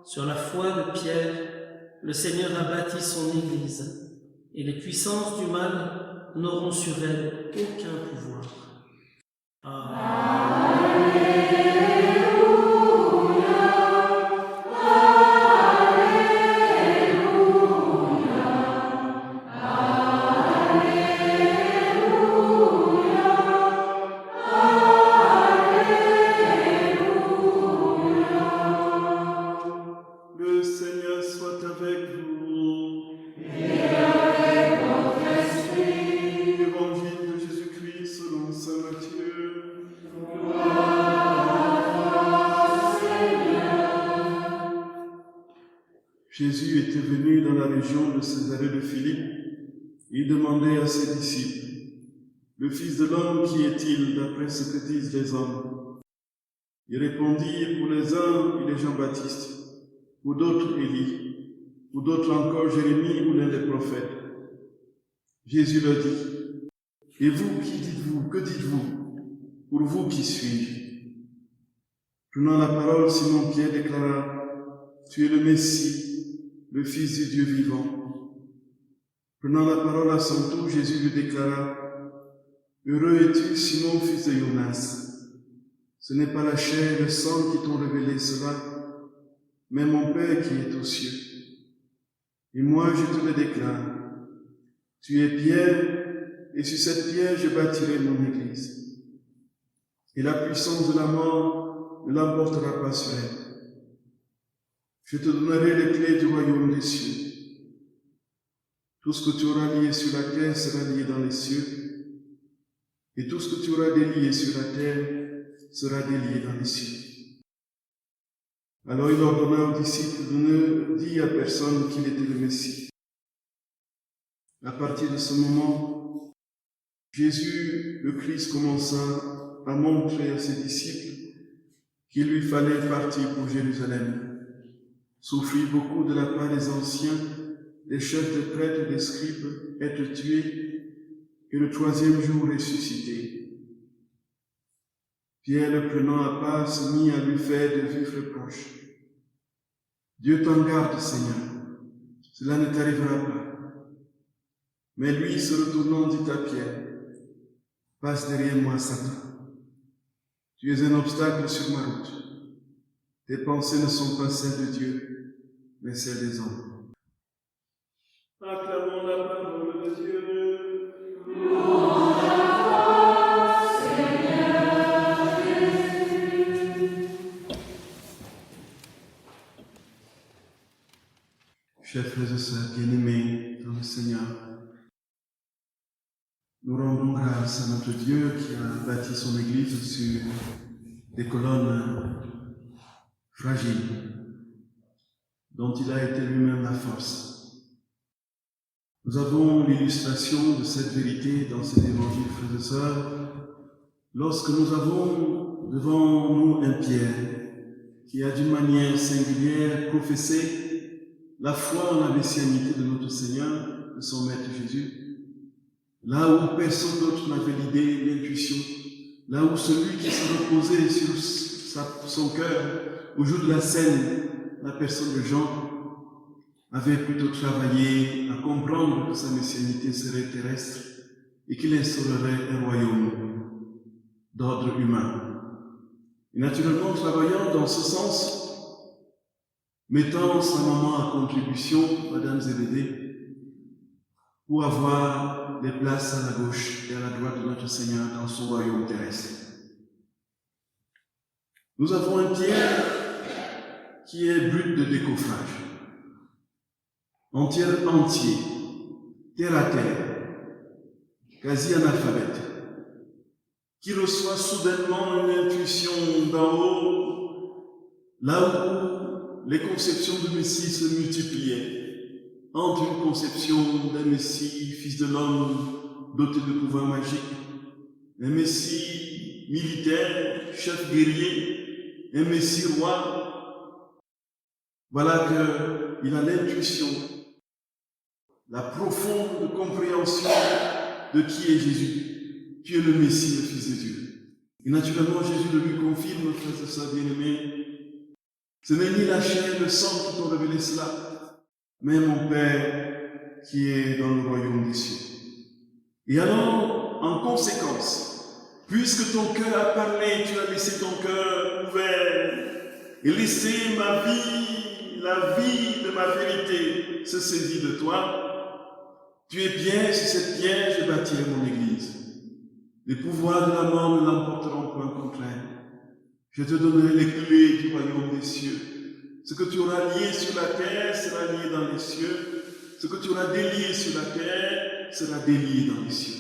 Sur la foi de Pierre, le Seigneur a bâti son Église, et les puissances du mal n'auront sur elle aucun pouvoir. Le Seigneur soit avec vous. Et avec votre esprit. Évangile de Jésus-Christ selon saint Matthieu. Jésus était venu dans la région de Césarée de Philippe. Il demandait à ses disciples, « Le Fils de l'homme, qui est-il d'après ce que disent les hommes ?» Ils répondirent, pour les uns, il est Jean-Baptiste, pour d'autres Élie, pour d'autres encore Jérémie ou l'un des prophètes. Jésus leur dit, « Et vous, qui dites-vous? Que dites-vous? Pour vous, qui suis-je » Prenant la parole, Simon-Pierre déclara, « Tu es le Messie, le Fils du Dieu vivant. » Prenant la parole à son tour, Jésus lui déclara, « Heureux es-tu, Simon, fils de Jonas. Ce n'est pas la chair et le sang qui t'ont révélé cela, mais mon Père qui est aux cieux. Et moi, je te le déclare, tu es Pierre, et sur cette pierre je bâtirai mon Église. Et la puissance de la mort ne l'emportera pas sur elle. Je te donnerai les clés du royaume des cieux. Tout ce que tu auras lié sur la terre sera lié dans les cieux, et tout ce que tu auras délié sur la terre sera délié dans les cieux. » Alors il ordonna aux disciples de ne dire à personne qu'il était le Messie. À partir de ce moment, Jésus, le Christ, commença à montrer à ses disciples qu'il lui fallait partir pour Jérusalem, souffrir beaucoup de la part des anciens, des chefs de prêtres et des scribes, être tué, et le troisième jour ressuscité. Pierre, le prenant à part, se mit à lui faire de vifs reproches. « Dieu t'en garde, Seigneur, cela ne t'arrivera pas. » Mais lui, se retournant, dit à Pierre, « Passe derrière moi, Satan. Tu es un obstacle sur ma route. Tes pensées ne sont pas celles de Dieu, mais celles des hommes. » Acclamons la parole de Dieu. Chers frères et sœurs bien-aimés dans le Seigneur, nous rendons grâce à notre Dieu qui a bâti son Église sur des colonnes fragiles, dont il a été lui-même la force. Nous avons l'illustration de cette vérité dans cet évangile, frères et sœurs, lorsque nous avons devant nous un Pierre qui a d'une manière singulière professé la foi en la messianité de notre Seigneur, de son Maître Jésus, là où personne d'autre n'avait l'idée, l'intuition, là où celui qui se reposait sur son cœur au jour de la scène, la personne de Jean, avait plutôt travaillé à comprendre que sa messianité serait terrestre et qu'il instaurerait un royaume d'ordre humain. Et naturellement, travaillant dans ce sens, mettant sa maman à contribution, Madame Zébédée, pour avoir des places à la gauche et à la droite de notre Seigneur dans son royaume terrestre. Nous avons un Pierre qui est brut de décoffrage, entier, terre à terre, quasi analphabète, qui reçoit soudainement une intuition d'en haut, là où les conceptions de Messie se multipliaient, entre une conception d'un Messie, fils de l'homme, doté de pouvoirs magiques, un Messie militaire, chef guerrier, un Messie roi. Voilà qu'il a l'intuition, la profonde compréhension de qui est Jésus. Tu es le Messie, le Fils de Dieu. Et naturellement, Jésus le lui confirme, frères et sœurs bien-aimés. Ce n'est ni la chair et le sang qui t'ont révélé cela, mais mon Père qui est dans le royaume des cieux. Et alors, en conséquence, puisque ton cœur a parlé, tu as laissé ton cœur ouvert et laissé ma vie, la vie de ma vérité se saisir de toi, tu es bien, sur cette pierre, je bâtirai mon église. Les pouvoirs de la mort ne l'emporteront point contre elle. Je te donnerai les clés du royaume des cieux. Ce que tu auras lié sur la terre sera lié dans les cieux. Ce que tu auras délié sur la terre sera délié dans les cieux.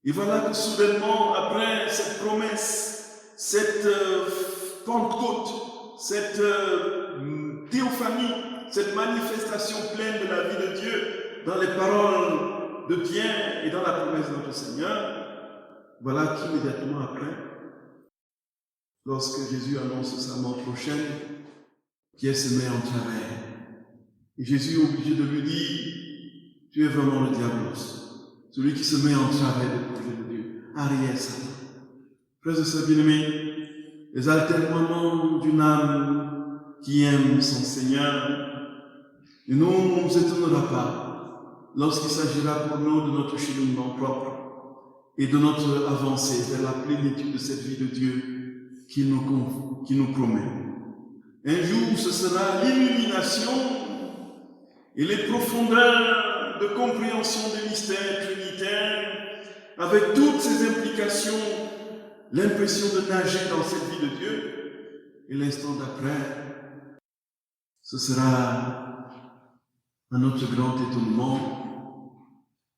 Et voilà que soudainement, après cette promesse, cette Pentecôte, cette théophanie, cette manifestation pleine de la vie de Dieu, dans les paroles de Pierre et dans la promesse de notre Seigneur, voilà qu'immédiatement après, lorsque Jésus annonce sa mort prochaine, Pierre se met en travers. Et Jésus est obligé de lui dire, tu es vraiment le diablos, celui qui se met en travers du projet de Dieu. Arrière Satan. Frères et sœurs bien-aimés, les altermoiements d'une âme qui aime son Seigneur ne nous étonnera pas lorsqu'il s'agira pour nous de notre cheminement propre et de notre avancée vers la plénitude de cette vie de Dieu qu'il nous promet. Un jour, ce sera l'illumination et les profondeurs de compréhension des mystères trinitaires, avec toutes ces implications, l'impression de nager dans cette vie de Dieu, et l'instant d'après, ce sera, à notre grand étonnement,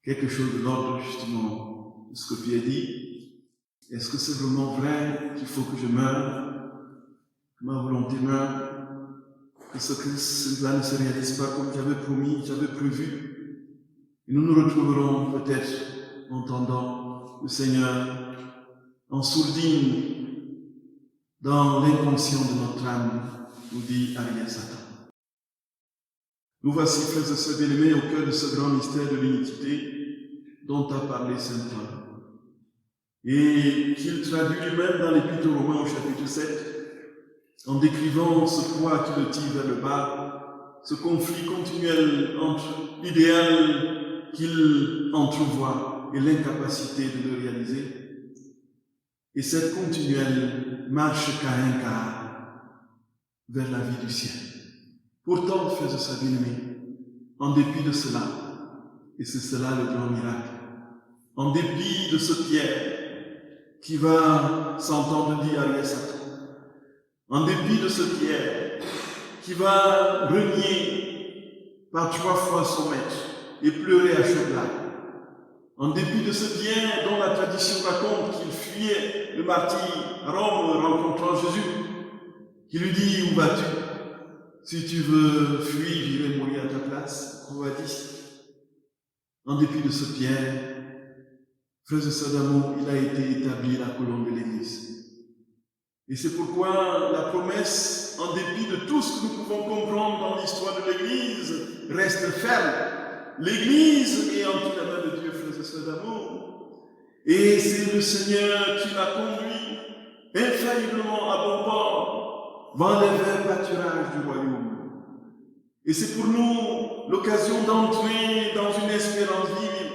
quelque chose de l'ordre justement de ce que Pierre dit. Est-ce que c'est vraiment vrai qu'il faut que je meure, que ma volonté meure, que cela ne se réalise pas comme j'avais promis, j'avais prévu? Et nous nous retrouverons peut-être entendant le Seigneur en sourdine dans l'inconscient de notre âme, nous dit arrière Satan. Nous voici, frères et sœurs bien-aimés, au cœur de ce grand mystère de l'iniquité dont a parlé saint Paul, et qu'il traduit lui-même dans l'Épître aux Romains au chapitre 7, en décrivant ce poids qui le tire vers le bas, ce conflit continuel entre l'idéal qu'il entrevoit et l'incapacité de le réaliser, et cette continuelle marche caïn-car vers la vie du ciel. Pourtant, frères et sœurs bien-aimés, en dépit de cela, et c'est cela le grand miracle, en dépit de ce Pierre qui va s'entendre dire arrière Satan, en dépit de ce Pierre qui va renier par 3 fois son maître et pleurer à chaudes larmes, en dépit de ce Pierre dont la tradition raconte qu'il fuyait le martyre à Rome rencontrant Jésus, qui lui dit, où vas-tu? Si tu veux fuir, j'irai mourir à ta place, on va dire. En dépit de ce Pierre, frères et sœurs d'amour, il a été établi la colonne de l'Église. Et c'est pourquoi la promesse, en dépit de tout ce que nous pouvons comprendre dans l'histoire de l'Église, reste ferme. L'Église est entre la main de Dieu, frères et sœurs d'amour. Et c'est le Seigneur qui l'a conduit infailliblement à bon port, dans les verts pâturages du royaume. Et c'est pour nous l'occasion d'entrer dans une espérance vive,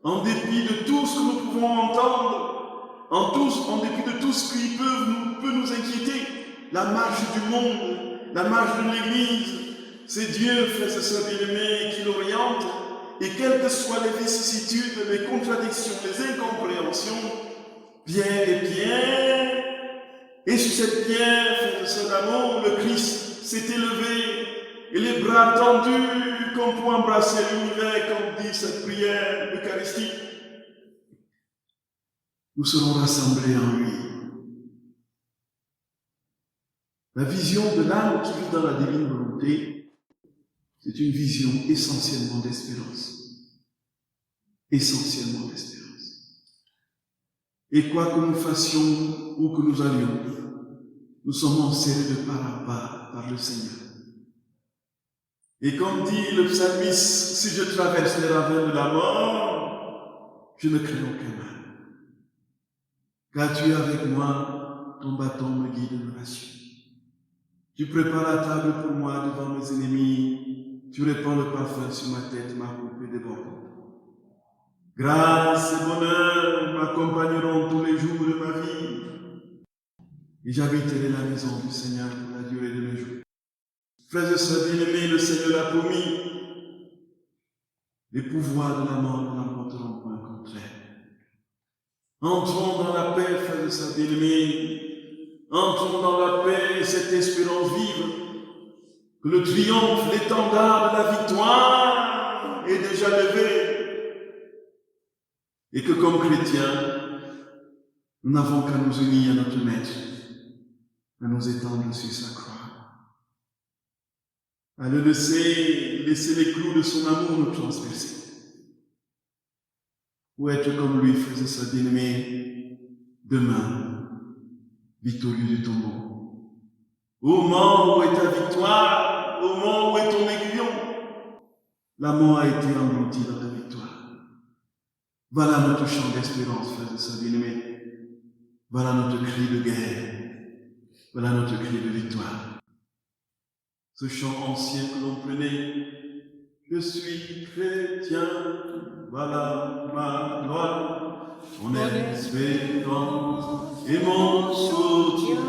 en dépit de tout ce que nous pouvons entendre, en dépit de tout ce qui peut nous inquiéter, la marche du monde, la marche de l'Église, c'est Dieu, frères et sœurs bien-aimés, qui l'oriente, et quelles que soient les vicissitudes, les contradictions, les incompréhensions, Pierre est Pierre, et sur cette pierre, frères et sœurs d'amour, le Christ s'est élevé, et les bras tendus comme pour embrasser l'univers, comme dit cette prière eucharistique. Nous serons rassemblés en lui. La vision de l'âme qui vit dans la divine volonté, c'est une vision essentiellement d'espérance. Essentiellement d'espérance. Et quoi que nous fassions, où que nous allions, nous sommes enserrés de part en part par le Seigneur. Et comme dit le psalmiste, si je traverse les ravins de la mort, je ne crains aucun mal. Car tu es avec moi, ton bâton me guide, me rassure. Tu prépares la table pour moi devant mes ennemis, tu répands le parfum sur ma tête, ma coupe est débordante. Grâce et bonheur m'accompagneront tous les jours de ma vie, et j'habiterai la maison du Seigneur pour la durée de mes jours. Frères et sœurs bien-aimés, le Seigneur a promis, les pouvoirs de la mort ne l'emporteront point contre elle. Entrons dans la paix, frères et sœurs bien-aimés, entrons dans la paix et cette espérance vive, que le triomphe, l'étendard de la victoire est déjà levé, et que comme chrétiens, nous n'avons qu'à nous unir à notre Maître, à nous étendre sur sa croix, à le laisser les clous de son amour nous transpercer, pour être comme lui, frères et sœurs bien-aimés, demain, victorieux du tombeau. Au moment où est ta victoire, au moment où est ton aiguillon, la mort a été engloutie dans ta victoire. Voilà notre chant d'espérance, frères et sœurs bien-aimés. Voilà notre cri de guerre. Voilà notre cri de victoire. Ce chant ancien que l'on prenait, je suis chrétien, voilà ma gloire, mon espérance et mon soutien,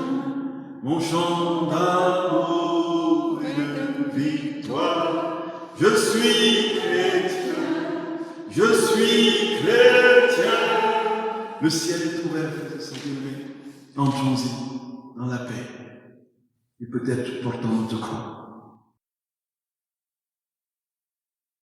mon chant d'amour et de victoire. Je suis chrétien, je suis chrétien. Le ciel est ouvert, frères et sœurs bien-aimés. Entrons-y dans la paix et peut-être portons notre croix.